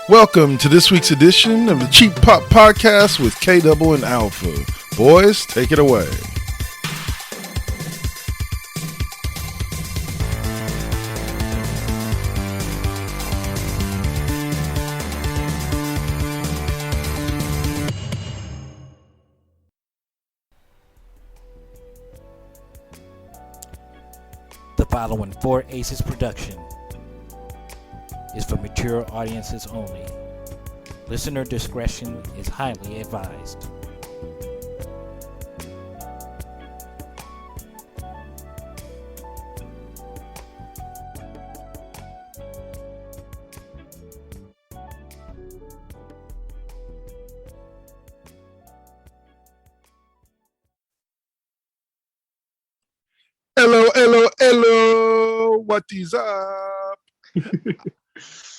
Welcome to this week's edition of the Cheap Pop Podcast with K-Double and Alpha. Boys, take it away. The following Four Aces production is for mature audiences only. Listener discretion is highly advised. Hello. What is up?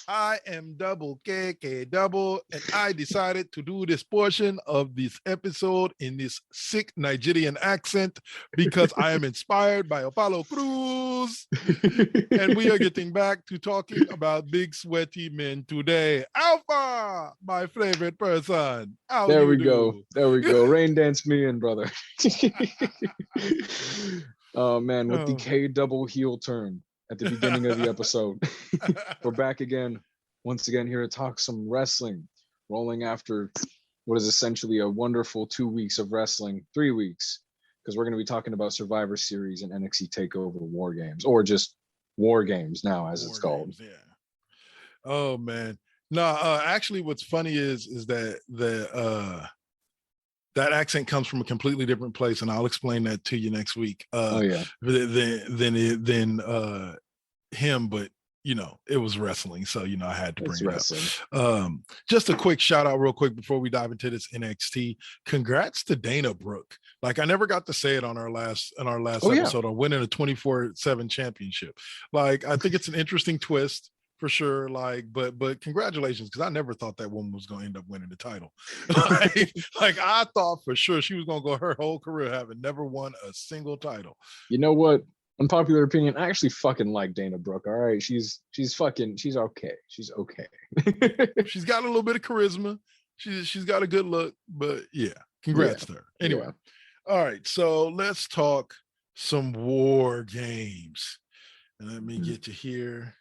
I am Double KK Double, and I decided to do this portion of this episode in this sick Nigerian accent because I am inspired by Apollo Cruz, and we are getting back to talking about big sweaty men today. Alpha, my favorite person. There we go. Rain dance me in, brother. Oh man, with the K double heel turn at the beginning of the episode. We're back again, once again, here to talk some wrestling, rolling after what is essentially a wonderful 2 weeks of wrestling, 3 weeks, because we're going to be talking about Survivor Series and NXT TakeOver War Games, or just War Games now, as it's called. Yeah. Oh man. No, actually what's funny is that that accent comes from a completely different place, and I'll explain that to you next week. Than him, but you know, it was wrestling, so you know I had to bring it up. Just a quick shout out real quick before we dive into this NXT. Congrats to Dana Brooke. Like, I never got to say it on our last episode on winning a 24/7 championship. Like, I think it's an interesting twist for sure. Like, but congratulations, because I never thought that woman was going to end up winning the title. like I thought for sure she was going to go her whole career having never won a single title. You know what? Unpopular opinion, I actually fucking like Dana Brooke. All right, she's okay. She's okay. She's got a little bit of charisma. She's got a good look, but yeah, congrats to her. Anyway, all right, so let's talk some war games. And let me get to here.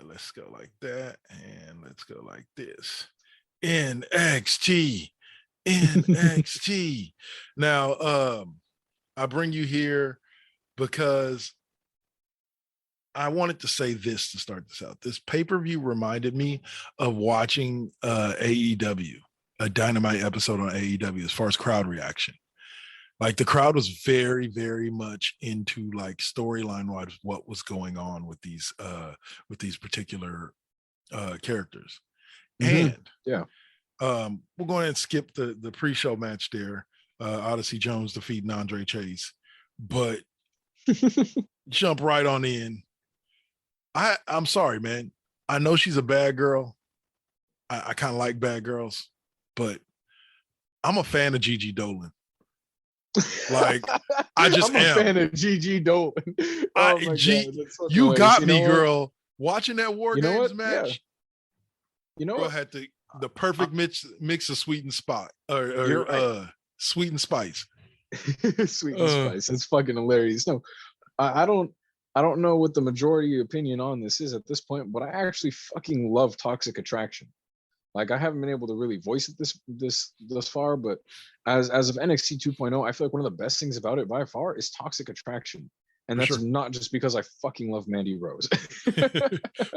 Let's go like that, and let's go like this. NXT. Now, I bring you here because I wanted to say this to start this out. This pay-per-view reminded me of watching AEW, a Dynamite episode on AEW, as far as crowd reaction. Like, the crowd was very, very much into, like, storyline wise what was going on with these particular characters. Mm-hmm. And we're going to skip the pre-show match there. Odyssey Jones defeating Andre Chase, but jump right on in. I'm sorry, man. I know she's a bad girl. I kind of like bad girls, but I'm a fan of Gigi Dolan. Like, I just am a fan of Gigi Dolan. You got me, girl. Watching that War Games match. Yeah. You know what? Had the perfect mix of sweet and spot or sweet and spice. Sweet and spice. It's fucking hilarious. No, I don't know what the majority opinion on this is at this point, but I actually fucking love Toxic Attraction. Like, I haven't been able to really voice it this far, but as of NXT 2.0, I feel like one of the best things about it by far is Toxic Attraction. And that's not just because I fucking love Mandy Rose.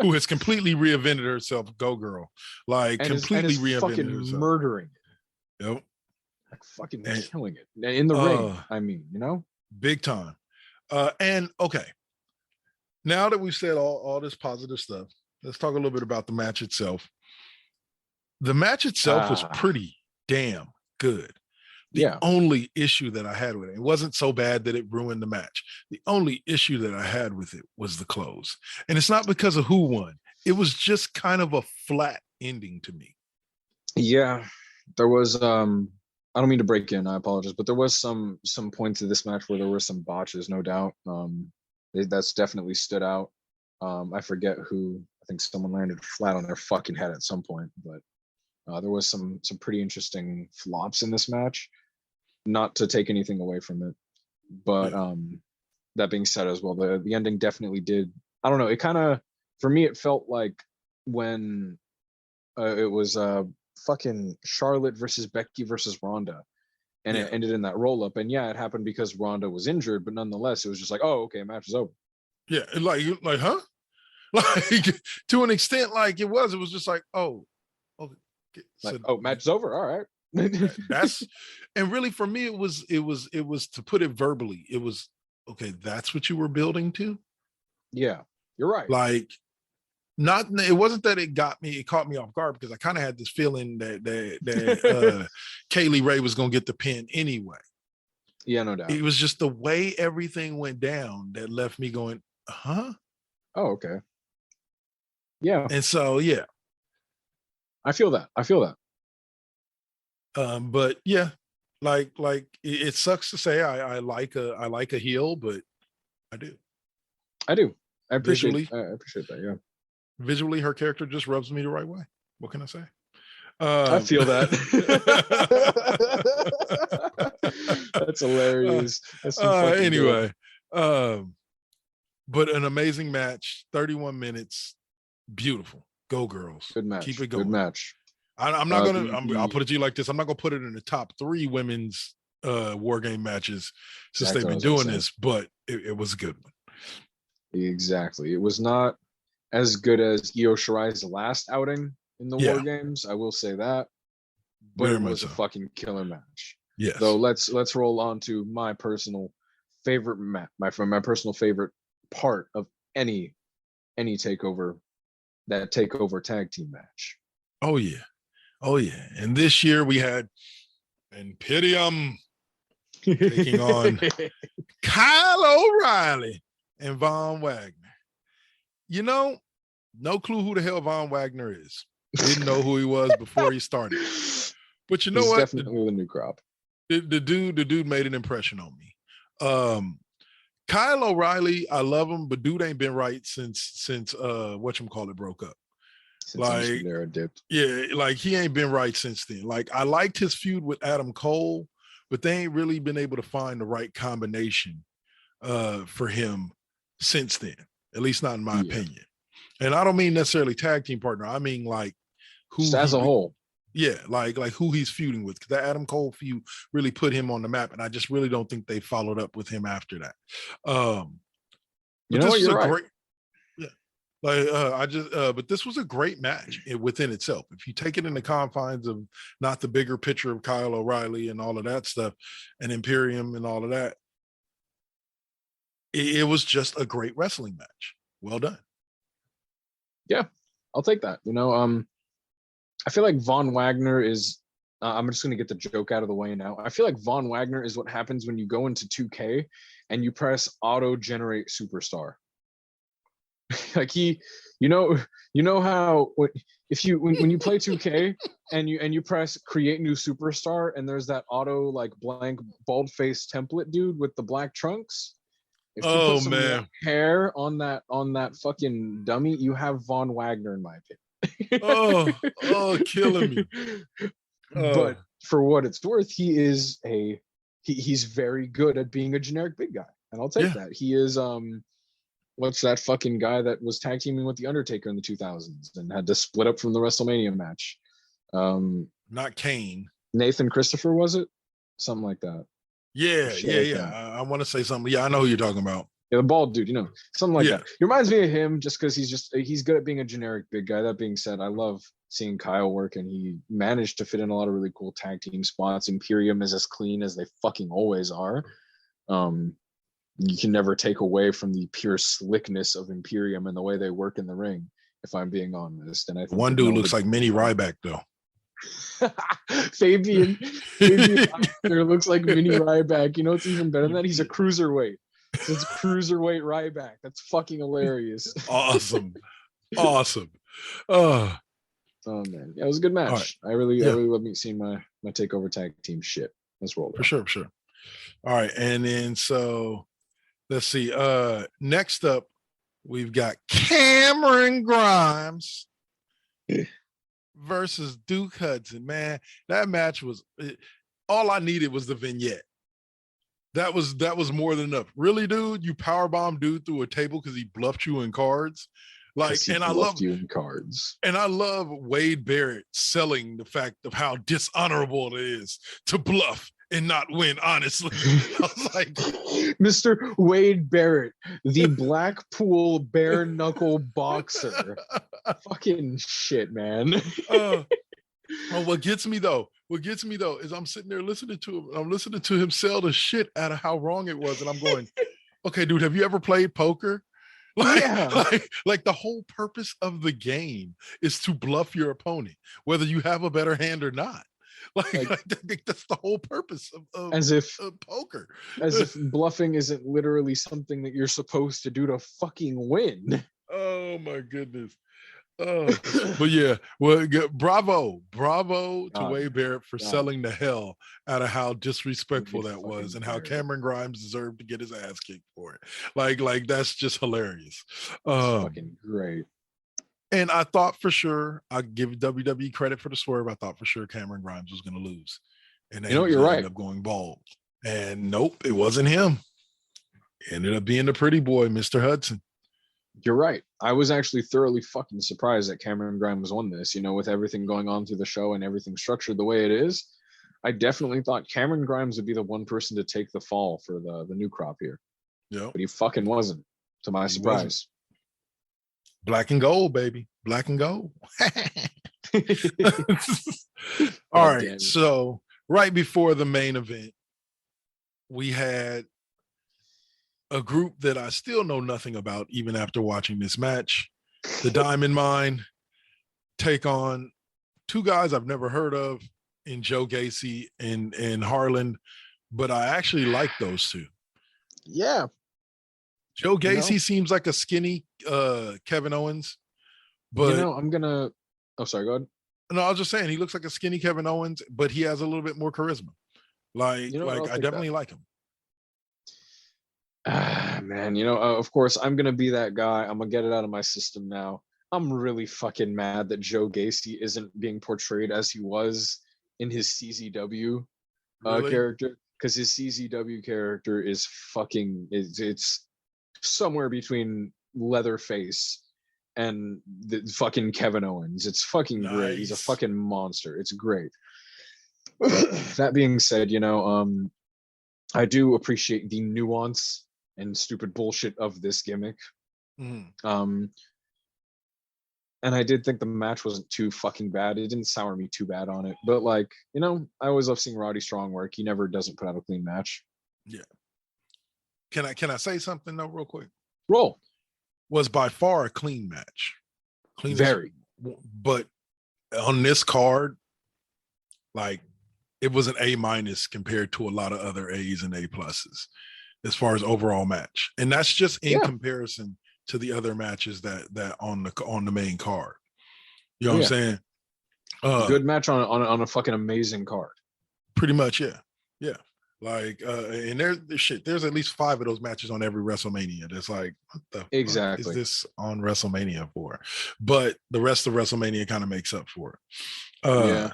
Who has completely reinvented herself, go girl. Like, and completely reinvented herself. Murdering it. Yep. Like, fucking killing it. In the ring, I mean, you know? Big time. And, okay. Now that we've said all this positive stuff, let's talk a little bit about the match itself. The match itself was pretty damn good. The only issue that I had with it wasn't so bad that it ruined the match. The only issue that I had with it was the close. And it's not because of who won. It was just kind of a flat ending to me. Yeah. There was I don't mean to break in, I apologize, but there was some points of this match where there were some botches, no doubt. That's definitely stood out. I forget who. I think someone landed flat on their fucking head at some point, but there was some pretty interesting flops in this match. Not to take anything away from it, but that being said as well, the ending definitely did. I don't know. It kind of, for me, it felt like when it was fucking Charlotte versus Becky versus Ronda, and it ended in that roll up. And yeah, it happened because Ronda was injured, but nonetheless, it was just like, oh, okay, match is over. Yeah, like huh? Like to an extent, like it was just like, oh, okay. Like, oh, match is over. All right. That's, and really for me, it was to put it verbally. It was okay. That's what you were building to. Yeah, you're right. Like, it wasn't that it caught me off guard, because I kind of had this feeling that Kaylee Ray was gonna get the pin anyway. Yeah, no doubt. It was just the way everything went down that left me going, huh? Oh, okay. Yeah. And so yeah, I feel that. But yeah, like it sucks to say I like a heel, but I do. I appreciate that. Yeah. Visually, her character just rubs me the right way. What can I say? I feel that. That's hilarious. That's anyway, but an amazing match. 31 minutes. Beautiful. Go girls. Good match. Keep it going. Good match. I'm not gonna. I'll put it to you like this. I'm not gonna put it in the top 3 women's war game matches since they've been doing this, but it was a good one. Exactly. It was not as good as Io Shirai's last outing in the War Games. I will say that, but it was a fucking killer match. Yes. So let's roll on to my personal favorite match. My personal favorite part of any takeover, that takeover tag team match. Oh yeah. And this year we had Imperium taking on Kyle O'Reilly and Von Wagner. You know, no clue who the hell Von Wagner is. Didn't know who he was before he started. But you know what? Definitely the new crop. The dude made an impression on me. Kyle O'Reilly, I love him, but dude ain't been right since whatchamacallit broke up. Like, yeah, like he ain't been right since then. Like, I liked his feud with Adam Cole, but they ain't really been able to find the right combination for him since then, at least not in my opinion. And I don't mean necessarily tag team partner. I mean like who just as a whole. Yeah, like who he's feuding with. Because that Adam Cole feud really put him on the map, and I just really don't think they followed up with him after that. You know what? You're right. But this was a great match within itself. If you take it in the confines of not the bigger picture of Kyle O'Reilly and all of that stuff, and Imperium and all of that, it was just a great wrestling match. Well done. Yeah, I'll take that. You know, I feel like Von Wagner is. I'm just going to get the joke out of the way now. I feel like Von Wagner is what happens when you go into 2K and you press auto generate superstar. Like you know how when you play 2K and you press create new superstar and there's that auto like blank bald face template dude with the black trunks. If you put some hair on that fucking dummy, you have Von Wagner in my opinion. Killing me. But for what it's worth, he's very good at being a generic big guy, and I'll take that. He is what's that fucking guy that was tag teaming with the Undertaker in the 2000s and had to split up from the WrestleMania match? Not Kane. Nathan Christopher, was it? Something like that. Yeah. I want to say something. Yeah, I know who you're talking about. Yeah, the bald dude, something like that. He reminds me of him just because he's good at being a generic big guy. That being said, I love seeing Kyle work, and he managed to fit in a lot of really cool tag team spots. Imperium is as clean as they fucking always are. You can never take away from the pure slickness of Imperium and the way they work in the ring, if I'm being honest. And I think one dude looks like Mini Ryback though. Fabian looks like Mini Ryback. You know what's even better than that? He's a cruiserweight. It's cruiserweight Ryback. That's fucking hilarious. Awesome. Oh man, yeah, it was a good match. Right. I really love seeing my takeover tag team shit. Let's roll. For sure. All right, and then so let's see. Next up, we've got Cameron Grimes versus Duke Hudson. Man, that match was all I needed was the vignette. That was more than enough. Really, dude, you powerbomb dude through a table because he bluffed you in cards. Like, and I love you in cards. And I love Wade Barrett selling the fact of how dishonorable it is to bluff and not win, honestly. I was like, Mr. Wade Barrett, the Blackpool bare knuckle boxer. Fucking shit, man. Well, what gets me though is I'm sitting there listening to him. I'm listening to him sell the shit out of how wrong it was. And I'm going, okay, dude, have you ever played poker? Like the whole purpose of the game is to bluff your opponent, whether you have a better hand or not. Like that's the whole purpose of poker. As if bluffing isn't literally something that you're supposed to do to fucking win. Oh my goodness. But yeah, well, bravo to Wade Barrett for selling the hell out of how disrespectful that was and how Cameron Grimes deserved to get his ass kicked for it. Like that's just hilarious. Fucking great. And I thought for sure, I give WWE credit for the swerve. I thought for sure Cameron Grimes was going to lose, and then you're right. Ended up going bald. And nope, it wasn't him. It ended up being the pretty boy, Mr. Hudson. You're right. I was actually thoroughly fucking surprised that Cameron Grimes won this, with everything going on through the show and everything structured the way it is. I definitely thought Cameron Grimes would be the one person to take the fall for the new crop here. Yeah. But he fucking wasn't, to my surprise. Wasn't. Black and gold, baby. Black and gold. All right. So right before the main event, we had a group that I still know nothing about, even after watching this match. The Diamond Mine take on two guys I've never heard of in Joe Gacy and Harland, but I actually like those two. Yeah. Joe Gacy seems like a skinny Kevin Owens, but sorry, go ahead. No, I was just saying he looks like a skinny Kevin Owens, but he has a little bit more charisma. I definitely like him. Man, of course I'm gonna be that guy. I'm gonna get it out of my system now. I'm really fucking mad that Joe Gacy isn't being portrayed as he was in his CZW character, because his CZW character is it's somewhere between Leatherface and the fucking Kevin Owens. It's fucking great. He's a fucking monster. It's great. That being said, I do appreciate the nuance and stupid bullshit of this gimmick. Mm-hmm. And I did think the match wasn't too fucking bad. It didn't sour me too bad on it. But I always love seeing Roddy Strong work. He never doesn't put out a clean match. Yeah. Can I say something though, real quick? Roll. Was by far a clean match. Very. But on this card, it was an A- compared to a lot of other A's and A+ as far as overall match. And that's just in comparison to the other matches that on the main card. You know what I'm saying? Good match on a fucking amazing card. Pretty much, yeah. Yeah. And there's at least 5 of those matches on every WrestleMania. That's like, what the fuck is this on WrestleMania for? But the rest of WrestleMania kind of makes up for it.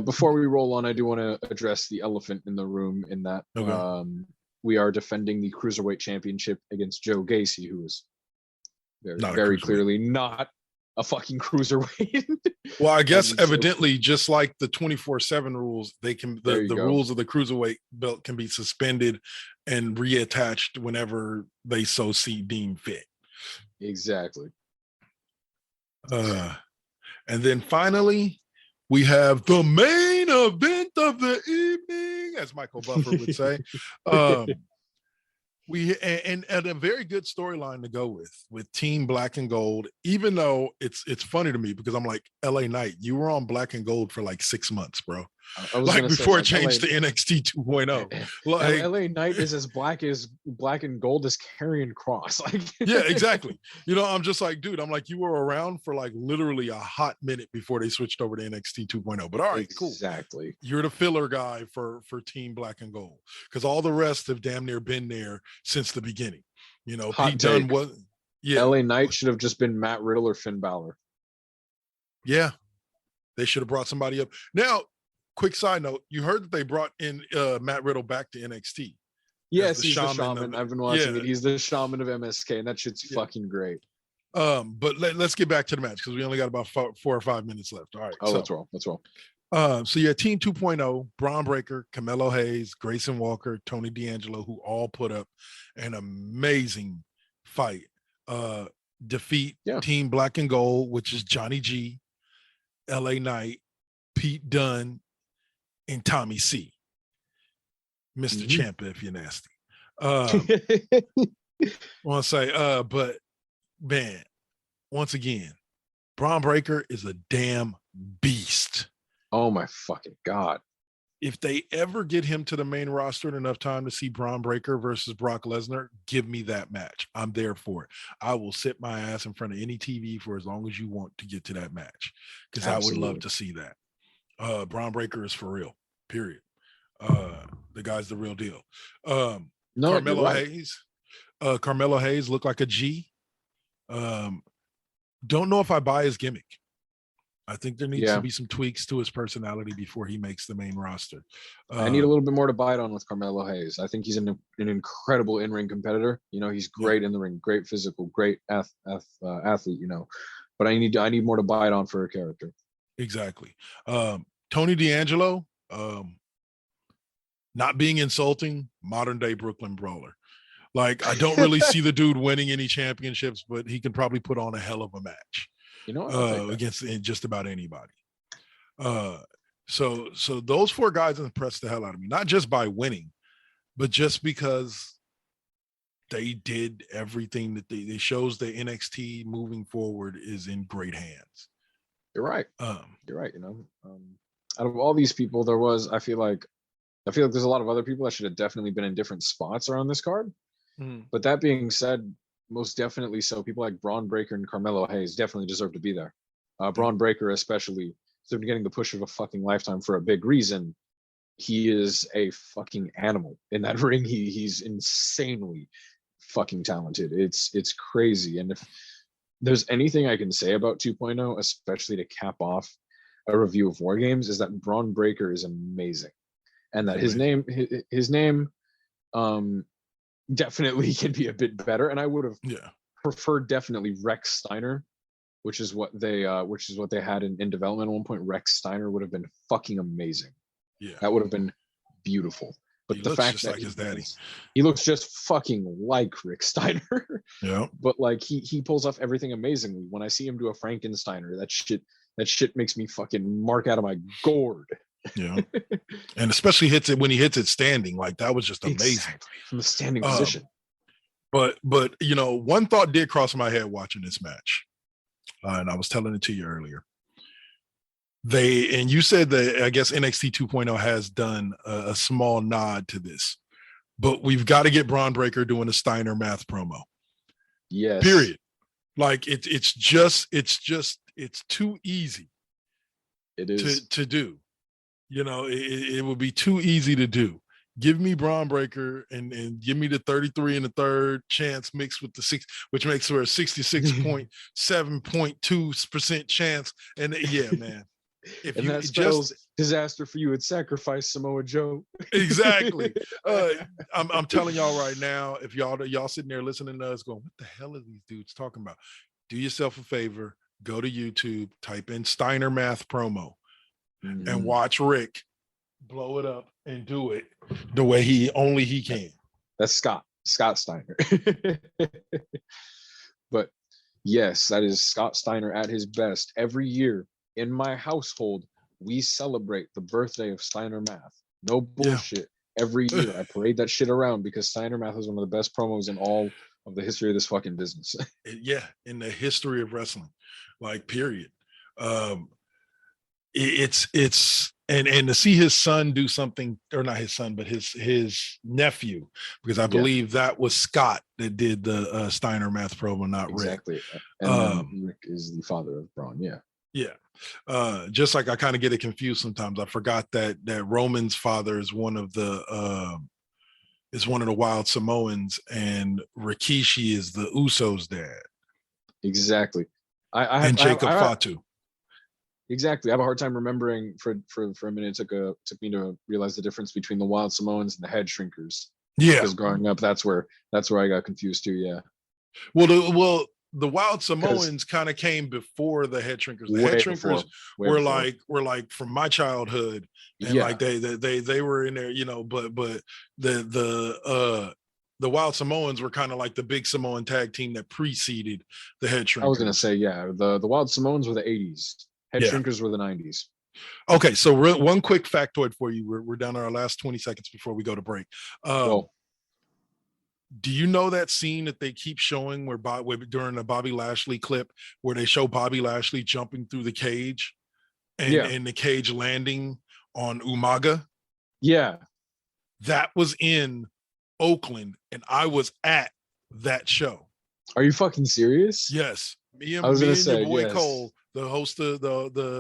Before we roll on, I do want to address the elephant in the room in that we are defending the Cruiserweight Championship against Joe Gacy, who is very clearly not a fucking cruiserweight. Well, I guess evidently, just like the 24/7 rules, they can the rules of the cruiserweight belt can be suspended and reattached whenever they so see deem fit. Exactly. And then finally, we have the main event of the evening, as Michael Buffer would say. And a very good storyline to go with Team Black and Gold, even though it's funny to me because I'm like, LA Knight, you were on Black and Gold for like 6 months, bro. Before it changed to NXT 2.0. LA Knight is as black and gold as Karrion Kross. Yeah, exactly. I'm just like, dude, you were around for like literally a hot minute before they switched over to NXT 2.0. But all right, cool. Exactly. You're the filler guy for Team Black and Gold, because all the rest have damn near been there since the beginning. Pete Dunne was Yeah. LA Knight should have just been Matt Riddle or Finn Balor. Yeah. They should have brought somebody up. Now, quick side note, you heard that they brought in Matt Riddle back to NXT. Yes, he's the shaman. I've been watching it. He's the shaman of MSK, and that shit's fucking great. But let's get back to the match because we only got about 4 or 5 minutes left. All right. Oh, let's roll. Let's roll. So you had Team 2.0, Braun Breaker, Carmelo Hayes, Grayson Walker, Tony D'Angelo, who all put up an amazing fight. Defeat Team Black and Gold, which is Johnny G, LA Knight, Pete Dunne, and Tommy C. Mr. Ciampa, if you're nasty. I want to say, but man, once again, Braun Breaker is a damn beast. Oh my fucking God. If they ever get him to the main roster in enough time to see Braun Breaker versus Brock Lesnar, give me that match. I'm there for it. I will sit my ass in front of any TV for as long as you want to get to that match because I would love to see that. Braun Breaker is for real, period. The guy's the real deal. Carmelo Hayes. Carmelo Hayes looked like a G. Don't know if I buy his gimmick. I think there needs to be some tweaks to his personality before he makes the main roster. I need a little bit more to bite on with Carmelo Hayes. I think he's an incredible in-ring competitor. You know, he's great in the ring, great physical, great athlete, you know, but I need more to bite on for a character. Exactly. Tony D'Angelo, not being insulting, modern day Brooklyn Brawler. Like, I don't really see the dude winning any championships, but he can probably put on a hell of a match. You know, against just about anybody. So those 4 guys impressed the hell out of me, not just by winning, but just because they did everything that they shows that NXT moving forward is in great hands. You're right. You're right. You know, out of all these people, I feel like there's a lot of other people that should have definitely been in different spots around this card. But that being said, most definitely so. People like Braun Breaker and Carmelo Hayes definitely deserve to be there. Braun Breaker especially, so getting the push of a fucking lifetime for a big reason. He is a fucking animal in that ring. He's insanely fucking talented. It's crazy. And if there's anything I can say about 2.0, especially to cap off a review of War Games, is that Braun Breaker is amazing, and that his name definitely can be a bit better. And I would have preferred definitely Rex Steiner, which is what they had in development at one point. Rex Steiner would have been fucking amazing. Yeah, that would have been beautiful. But the fact that his daddy, he looks just fucking like Rick Steiner. Yeah. But like he pulls off everything amazingly. When I see him do a Frankensteiner, that shit makes me fucking mark out of my gourd. Yeah. And especially when he hits it standing, like that was just amazing. Exactly. From the standing position. But you know, one thought did cross my head watching this match. And I was telling it to you earlier. And you said that I guess NXT 2.0 has done a small nod to this, but we've got to get Braun Breaker doing a Steiner math promo. Yes. Period. Like it's too easy. It is to do. You know, it would be too easy to do. Give me Braun Breaker and give me the 33 and the third chance mixed with the 6, which makes for a 66.7.2% chance. And yeah, man. If and that spells disaster for you, it's sacrifice Samoa Joe. Exactly. I'm telling y'all right now, if y'all sitting there listening to us going, what the hell are these dudes talking about? Do yourself a favor, go to YouTube, type in Steiner math promo, and watch Rick blow it up and do it the way he can. That's Scott Steiner. But yes, that is Scott Steiner at his best. Every year in my household, we celebrate the birthday of Steiner math. No bullshit. Yeah. Every year I parade that shit around because Steiner math is one of the best promos in all of the history of this fucking business. Yeah, in the history of wrestling, like period. It's and to see his son do something, or not his son, but his nephew, because I believe that was Scott that did the Steiner math promo, not Rick. Exactly. And Rick is the father of Braun. Yeah. Yeah. Just like I kind of get it confused sometimes. I forgot that Roman's father is one of the Wild Samoans, and Rikishi is the Usos' dad. Exactly. And Jacob Fatu. Exactly. I have a hard time remembering for a minute. It took me to realize the difference between the Wild Samoans and the Head Shrinkers. Yeah. Because growing up, that's where I got confused too. Yeah. Well, the Wild Samoans kind of came before the Head Shrinkers. The Head Shrinkers were like from my childhood, and like they were in there, you know. But the Wild Samoans were kind of like the big Samoan tag team that preceded the Head Shrinkers. I was gonna say, the Wild Samoans were the 80s. Head Shrinkers were the 90s. Okay, so one quick factoid for you. We're down to our last 20 seconds before we go to break. Do you know that scene that they keep showing where during the Bobby Lashley clip where they show Bobby Lashley jumping through the cage and the cage landing on Umaga? Yeah. That was in Oakland, and I was at that show. Are you fucking serious? Yes. Me and your boy Cole, the host of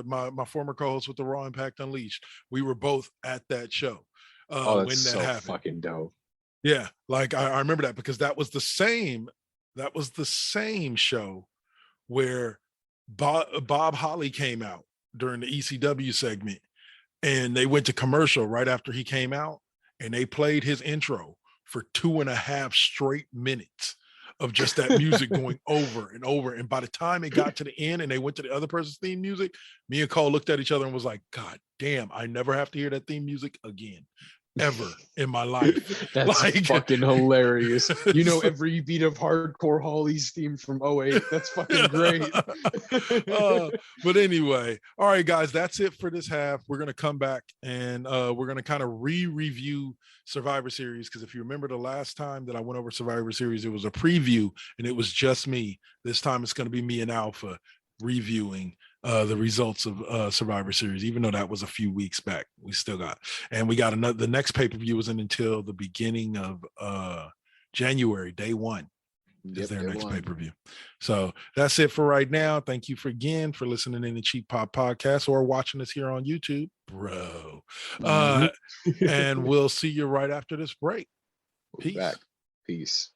my former co-host with the Raw Impact Unleashed, we were both at that show. When that happened. Fucking dope. Yeah, like I remember that because that was the same show where Bob Holly came out during the ECW segment, and they went to commercial right after he came out, and they played his intro for 2.5 straight minutes of just that music going over and over. And by the time it got to the end and they went to the other person's theme music, me and Cole looked at each other and was like, God damn, I never have to hear that theme music again. Ever in my life. That's fucking hilarious. You know every beat of Hardcore Holly's theme from 08. That's fucking great. But anyway, all right, guys, that's it for this half. We're going to come back and we're going to kind of review Survivor Series, because if you remember the last time that I went over Survivor Series, it was a preview and it was just me. This time it's going to be me and Alpha reviewing the results of Survivor Series, even though that was a few weeks back. We still got, and we got the next pay-per-view isn't until the beginning of January, day 1 is their next pay-per-view. So that's it for right now. Thank you again for listening in the Cheap Pop Podcast or watching us here on YouTube, bro. And we'll see you right after this break. Peace.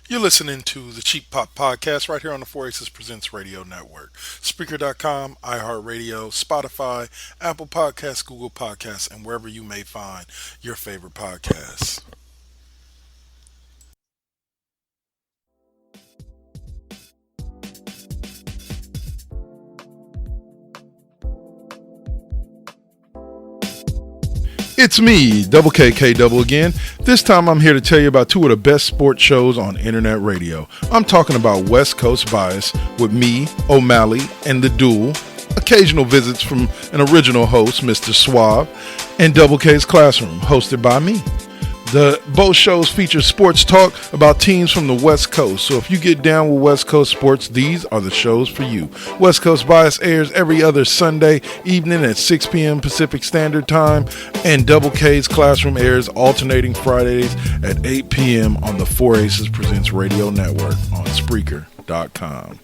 You're listening to the Cheap Pop Podcast right here on the 4 Aces Presents Radio Network. Spreaker.com, iHeartRadio, Spotify, Apple Podcasts, Google Podcasts, and wherever you may find your favorite podcasts. It's me, Double KK Double again. This time I'm here to tell you about 2 of the best sports shows on internet radio. I'm talking about West Coast Bias with me, O'Malley, and The Duel, occasional visits from an original host, Mr. Suave, and Double K's Classroom, hosted by me. Both shows feature sports talk about teams from the West Coast. So if you get down with West Coast sports, these are the shows for you. West Coast Bias airs every other Sunday evening at 6 p.m. Pacific Standard Time, and Double K's Classroom airs alternating Fridays at 8 p.m. on the 4 Aces Presents Radio Network on Spreaker.com.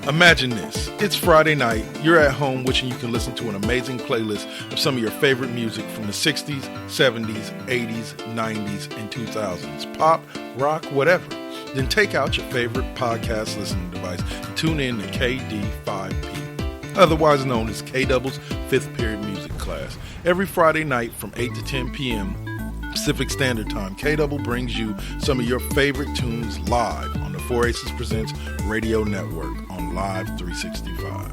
Imagine this. It's Friday night. You're at home wishing you can listen to an amazing playlist of some of your favorite music from the 60s, 70s, 80s, 90s, and 2000s. Pop, rock, whatever. Then take out your favorite podcast listening device and tune in to KD5P, otherwise known as K-Double's 5th period music class. Every Friday night from 8 to 10 p.m. Pacific Standard Time, K-Double brings you some of your favorite tunes live on the 4 Aces Presents Radio Network on Live 365.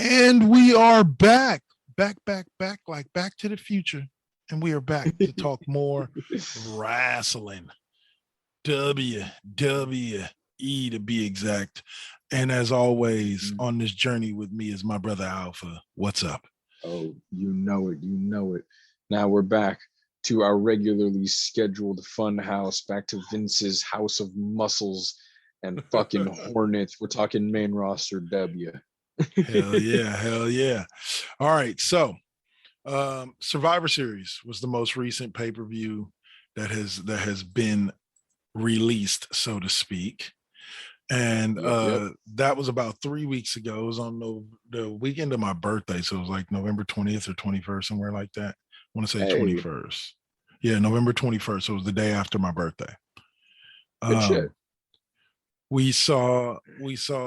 And we are back back, like Back to the Future. And we are back to talk more wrestling. WWE to be exact. And as always, on this journey with me is my brother Alpha. What's up? Oh, you know it. Now we're back to our regularly scheduled fun house, back to Vince's house of muscles and fucking Hornets. We're talking main roster W. Hell yeah. All right, so Survivor Series was the most recent pay-per-view that has been released, so to speak. And that was about 3 weeks ago. It was on the weekend of my birthday, so it was like November 20th or 21st, somewhere like that. I want to say 21st. Yeah, November 21st. So it was the day after my birthday. Good shit. We saw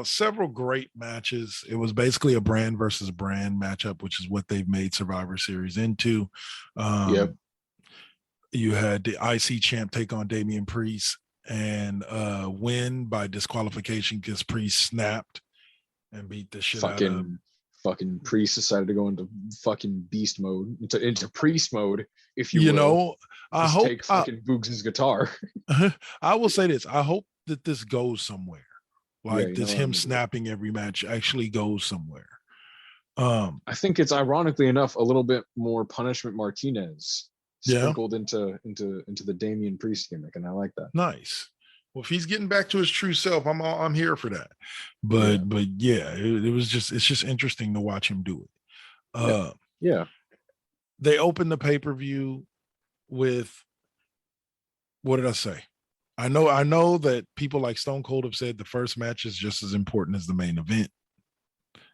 several great matches. It was basically a brand versus brand matchup, which is what they've made Survivor Series into. You had the IC champ take on Damian Priest and win by disqualification because Priest snapped and beat the shit out of fucking Priest decided to go into fucking beast mode, into Priest mode, if you will. You know, I hope take fucking Boogs' guitar. I will say this. I hope that this goes somewhere. Like this him snapping every match actually goes somewhere. I think it's ironically enough a little bit more Punishment Martinez sprinkled into the Damian Priest gimmick, and I like that. Nice. Well, if he's getting back to his true self, I'm here for that. But it's just interesting to watch him do it. They opened the pay-per-view with, what did I say? I know that people like Stone Cold have said the first match is just as important as the main event.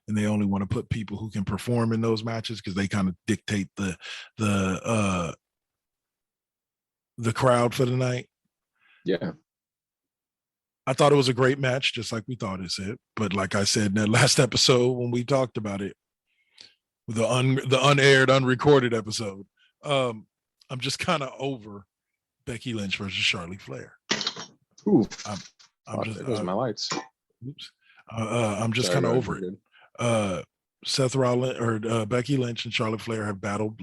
And they only want to put people who can perform in those matches because they kind of dictate the crowd for the night. Yeah. I thought it was a great match, just like we thought it. But like I said in that last episode when we talked about it, the unaired, unrecorded episode, I'm just kind of over Becky Lynch versus Charlotte Flair. Oof. I'm just those are my lights. Oops. I'm just kind of over it. Seth Rollins or Becky Lynch and Charlotte Flair have battled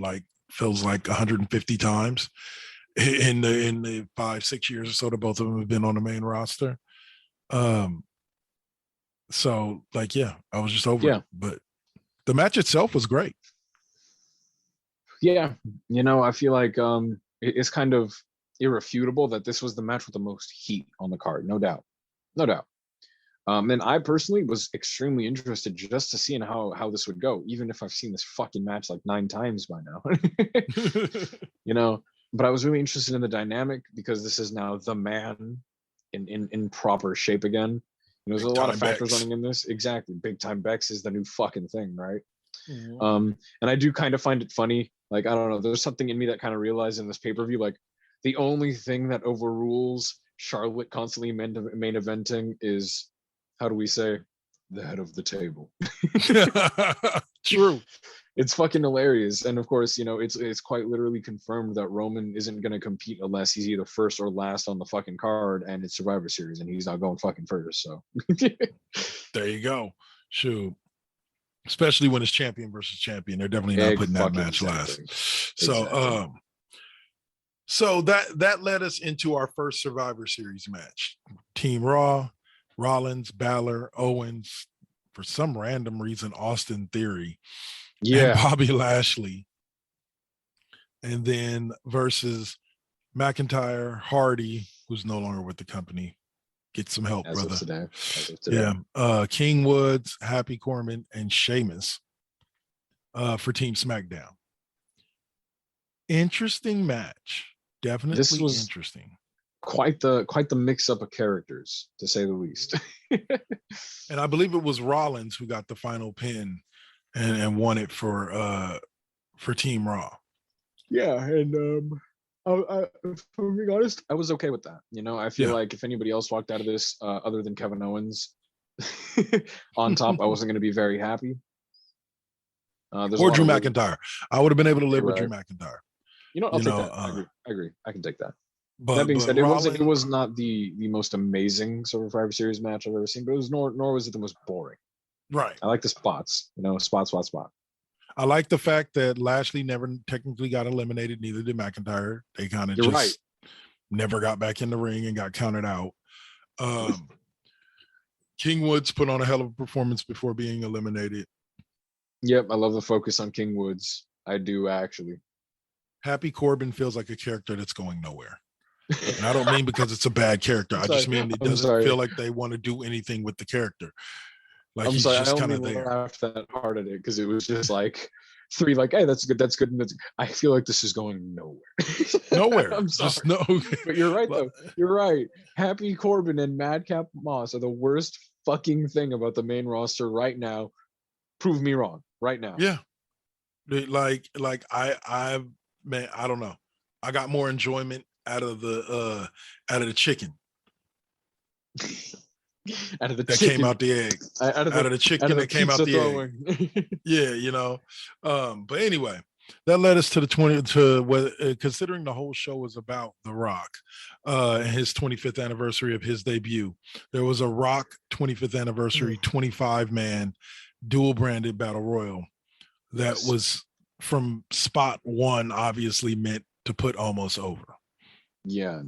feels like 150 times in the 5-6 years or so that both of them have been on the main roster. So I was just over it. But the match itself was great. Yeah, I feel like it's kind of irrefutable that this was the match with the most heat on the card, no doubt. And I personally was extremely interested just to see how this would go, even if I've seen this fucking match like 9 times by now. But I was really interested in the dynamic because this is now the man in proper shape again. There's a lot of factors running in this. Exactly. Big time Bex is the new fucking thing, right? Mm-hmm. And I do kind of find it funny. I don't know, there's something in me that kind of realized in this pay-per-view, the only thing that overrules Charlotte constantly main eventing is, how do we say, the head of the table. True. It's fucking hilarious. And of course, it's quite literally confirmed that Roman isn't going to compete unless he's either first or last on the fucking card, and it's Survivor Series, and he's not going fucking first. So there you go. Shoot. Especially when it's champion versus champion. They're definitely not putting that match last. So so that led us into our first Survivor Series match. Team Raw, Rollins, Balor, Owens, for some random reason, Austin Theory. And Bobby Lashley, and then versus McIntyre, Hardy, who's no longer with the company. Get some help, As brother. Of today. Yeah, King Woods, Happy Corbin, and Sheamus for Team SmackDown. Interesting match. Definitely this was interesting. Quite the mix up of characters, to say the least. And I believe it was Rollins who got the final pin and won it for Team Raw. Yeah, and if I'm being honest, I was okay with that. I feel like if anybody else walked out of this, other than Kevin Owens, on top, I wasn't going to be very happy. Or Drew McIntyre. I would have been able to live with Drew McIntyre. I'll take that. I agree. I can take that. But that being said, it was not the most amazing Survivor Series match I've ever seen, but it was nor was it the most boring. Right. I like the spots, spot. I like the fact that Lashley never technically got eliminated. Neither did McIntyre. They kind of just never got back in the ring and got counted out. King Woods put on a hell of a performance before being eliminated. Yep, I love the focus on King Woods. I do, actually. Happy Corbin feels like a character that's going nowhere. And I don't mean because it's a bad character. I just mean it doesn't feel like they want to do anything with the character. Like he's just kind of there. I laughed that hard at it because it was just like three, like, hey, that's good. I feel like this is going nowhere. Nowhere. I'm sorry. Just no. But you're right, though. You're right. Happy Corbin and Madcap Moss are the worst fucking thing about the main roster right now. Prove me wrong right now. Yeah. Like man, I don't know. I got more enjoyment out of the chicken. Out of the that chicken. Came out the egg. Out of the chicken that came out the egg. Yeah, you know. But anyway, that led us to considering the whole show was about The Rock and his 25th anniversary of his debut. There was a Rock 25th anniversary 25-man dual branded battle royal that was from spot one, obviously meant to put Omos over. Yeah.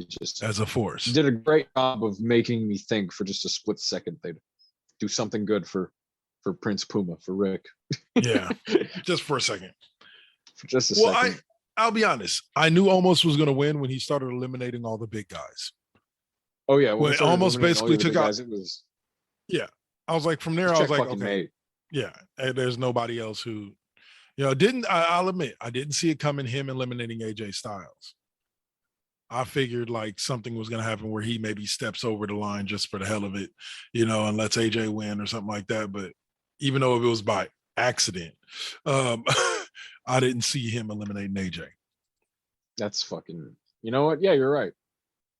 Just as a force did a great job of making me think for just a split second they'd do something good for Prince Puma, for Rick. Yeah, just for a second. For just a second. I'll be honest. I knew Omos was going to win when he started eliminating all the big guys. Oh yeah, when Omos basically took out. It was. Yeah, I was like, from there, I was like, okay, yeah, and there's nobody else who, I'll admit, I didn't see it coming. Him eliminating AJ Styles. I figured like something was going to happen where he maybe steps over the line just for the hell of it, and lets AJ win or something like that. But even though it was by accident, I didn't see him eliminating AJ. That's fucking, you know what? Yeah, you're right.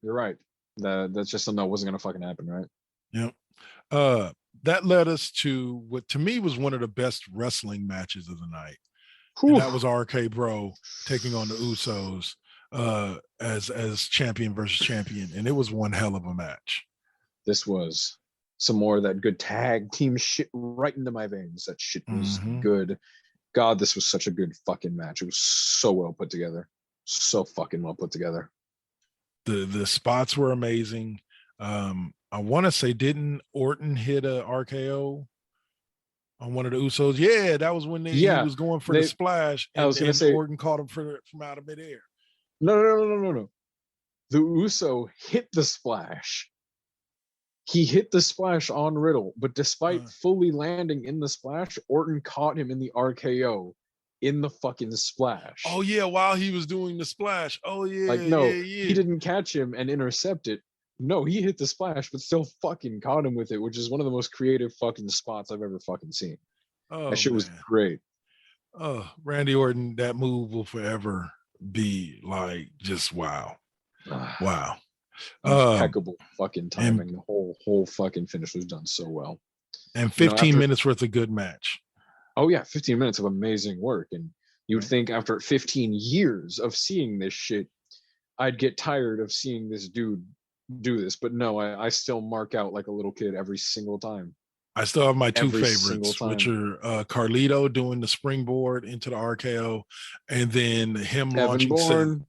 You're right. That's just something that wasn't going to fucking happen, right? Yeah. That led us to what to me was one of the best wrestling matches of the night. And that was RK Bro taking on the Usos. As champion versus champion, and it was one hell of a match. This was some more of that good tag team shit right into my veins. That shit was good. God, this was such a good fucking match. It was so well put together. So fucking well put together. The spots were amazing. I want to say, didn't Orton hit a RKO on one of the Usos? Yeah, that was when he was going for the splash. And, I was going to say Orton caught him from out of midair. No. The Uso hit the splash. He hit the splash on Riddle, but despite fully landing in the splash, Orton caught him in the RKO in the fucking splash. Oh yeah, while he was doing the splash. Oh yeah. He didn't catch him and intercept it. No, he hit the splash, but still fucking caught him with it, which is one of the most creative fucking spots I've ever fucking seen. That shit was great. Oh, Randy Orton, that move will forever be like just wow. Impeccable fucking timing. The whole fucking finish was done so well. And 15 minutes worth of good match. Oh yeah, 15 minutes of amazing work. And you would think after 15 years of seeing this shit, I'd get tired of seeing this dude do this. But no, I still mark out like a little kid every single time. I still have my two favorites, which are Carlito doing the springboard into the RKO, and then him launching.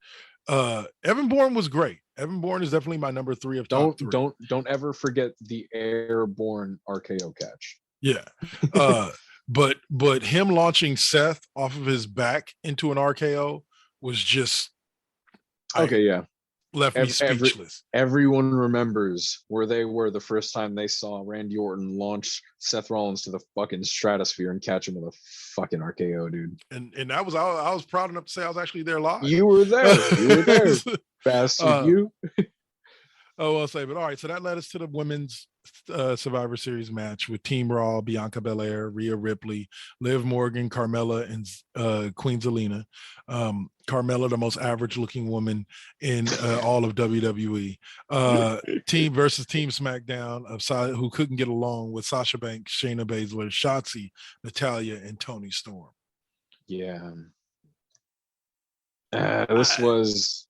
Evan Bourne was great. Evan Bourne is definitely my number 3 of top 3. Don't ever forget the airborne RKO catch. Yeah, but him launching Seth off of his back into an RKO was just left me speechless. Everyone remembers where they were the first time they saw Randy Orton launch Seth Rollins to the fucking stratosphere and catch him with a fucking RKO, dude. And that was I was proud enough to say I was actually there live. You were there. You were there. Bastard, you. Oh, I'll say, but all right. So that led us to the women's Survivor Series match with Team Raw, Bianca Belair, Rhea Ripley, Liv Morgan, Carmella, and Queen Zelina. Carmella, the most average-looking woman in all of WWE. Team versus Team SmackDown who couldn't get along with Sasha Banks, Shayna Baszler, Shotzi, Natalya, and Toni Storm. Yeah. This was.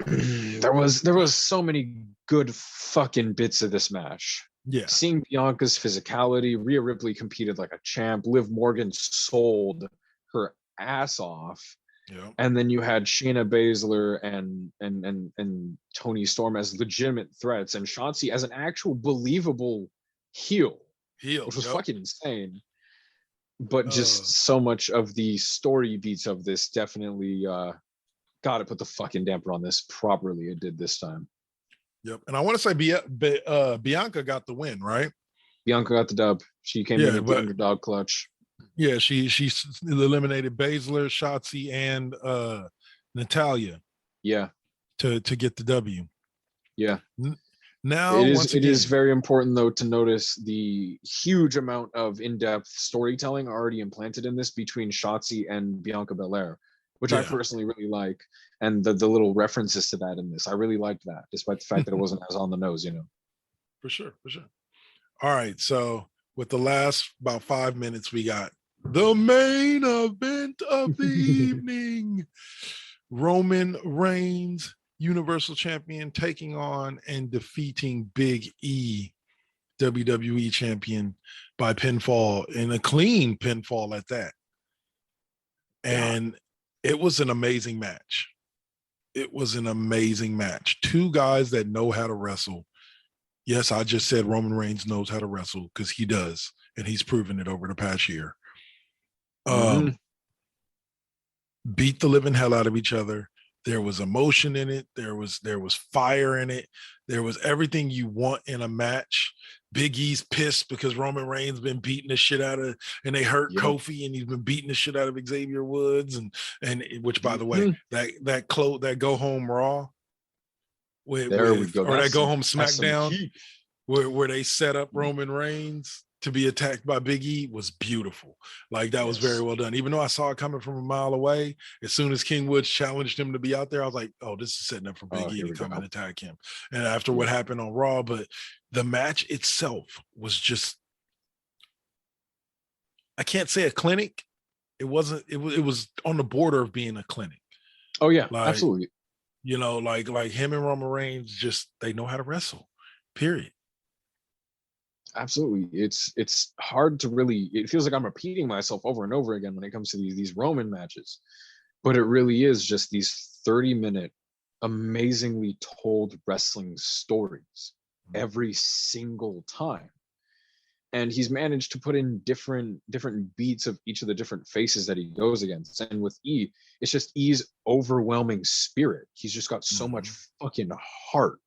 There was so many good fucking bits of this match. Yeah. Seeing Bianca's physicality, Rhea Ripley competed like a champ. Liv Morgan sold her ass off. Yeah. And then you had Shayna Baszler and Toni Storm as legitimate threats, and Shotzi as an actual believable heel, which was fucking insane. But just so much of the story beats of this definitely got to put the fucking damper on this properly. It did this time. Yep. And I want to say Bianca got the win, right? Bianca got the dub. She came in with the underdog clutch. Yeah, she eliminated Baszler, Shotzi, and Natalya. Yeah. To get the W. Yeah. Now it is very important though to notice the huge amount of in-depth storytelling already implanted in this between Shotzi and Bianca Belair, which I personally really like, and the little references to that in this. I really liked that, despite the fact that it wasn't as on the nose, you know. For sure. All right, so with the last about 5 minutes, we got the main event of the evening. Roman Reigns, Universal Champion, taking on and defeating Big E, WWE Champion, by pinfall, and a clean pinfall at that. And it was an amazing match. Two guys that know how to wrestle. Yes, I just said Roman Reigns knows how to wrestle because he does, and he's proven it over the past year. Beat the living hell out of each other. There was emotion in it. There was fire in it. There was everything you want in a match. Big E's pissed because Roman Reigns been beating the shit out of, and they hurt Kofi, and he's been beating the shit out of Xavier Woods, and which, by the way, that go home Raw. There we go. Or that go home SmackDown, where they set up Roman Reigns to be attacked by Big E was beautiful. Like, that was very well done. Even though I saw it coming from a mile away, as soon as King Woods challenged him to be out there, I was like, oh, this is setting up for Big E to come and attack him. And after what happened on Raw, but the match itself was just, I can't say a clinic. It wasn't, it was on the border of being a clinic. Oh yeah, absolutely. You know, like him and Roman Reigns, just, they know how to wrestle, period. Absolutely. It's hard to really, it feels like I'm repeating myself over and over again when it comes to these Roman matches, but it really is just these 30-minute amazingly told wrestling stories every single time. And he's managed to put in different beats of each of the different faces that he goes against. And with E, it's just E's overwhelming spirit. He's just got so much fucking heart.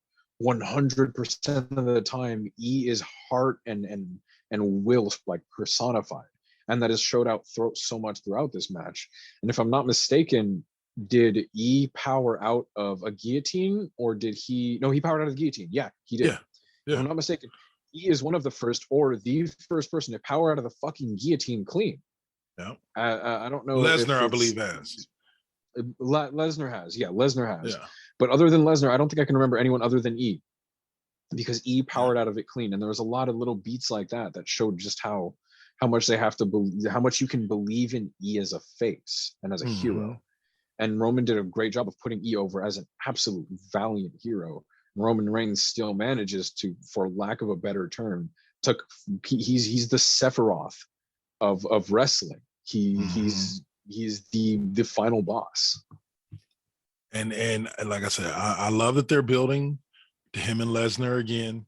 100% of the time, E is heart and will, like, personified, and that is showed out so much throughout this match. And if I'm not mistaken, did E power out of a guillotine, or did he? No, he powered out of the guillotine. Yeah, he did. If I'm not mistaken, E is one of the first, or the first person to power out of the fucking guillotine clean. Yeah, I don't know. Lesnar, I believe, has. Lesnar has. Yeah, Lesnar has. Yeah. But other than Lesnar, I don't think I can remember anyone other than E, because E powered out of it clean. And there was a lot of little beats like that showed just how much they have to believe, how much you can believe in E as a face and as a hero. And Roman did a great job of putting E over as an absolute valiant hero. Roman Reigns still manages to, for lack of a better term, he's the Sephiroth of wrestling. He's the final boss. And like I said, I love that they're building him and Lesnar again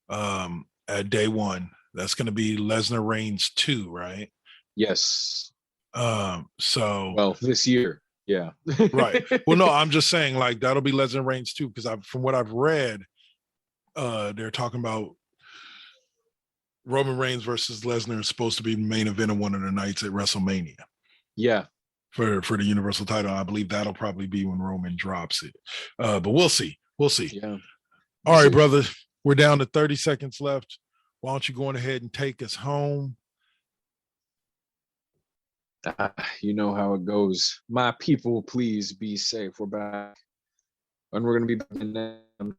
at day one. That's going to be Lesnar Reigns 2, right? Yes. So, well, this year, yeah. Right. Well, no, I'm just saying, like, that'll be Lesnar Reigns 2, because from what I've read, they're talking about Roman Reigns versus Lesnar is supposed to be the main event of one of the nights at WrestleMania. Yeah. For the Universal title. I believe that'll probably be when Roman drops it. But we'll see. Yeah. All right, brother. We're down to 30 seconds left. Why don't you go on ahead and take us home? You know how it goes. My people, please be safe. We're back. And we're going to be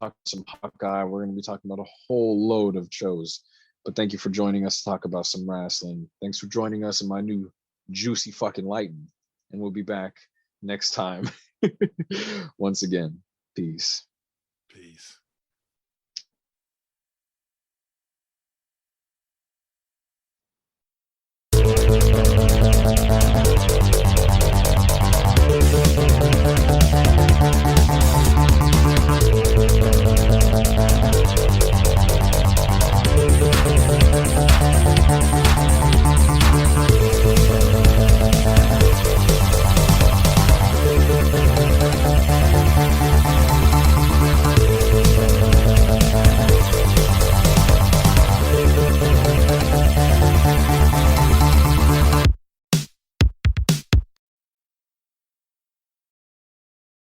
talking some Hawkeye. We're going to be talking about a whole load of shows. But thank you for joining us to talk about some wrestling. Thanks for joining us in my new juicy fucking lighting. And we'll be back next time. Once again, peace. Peace. Peace.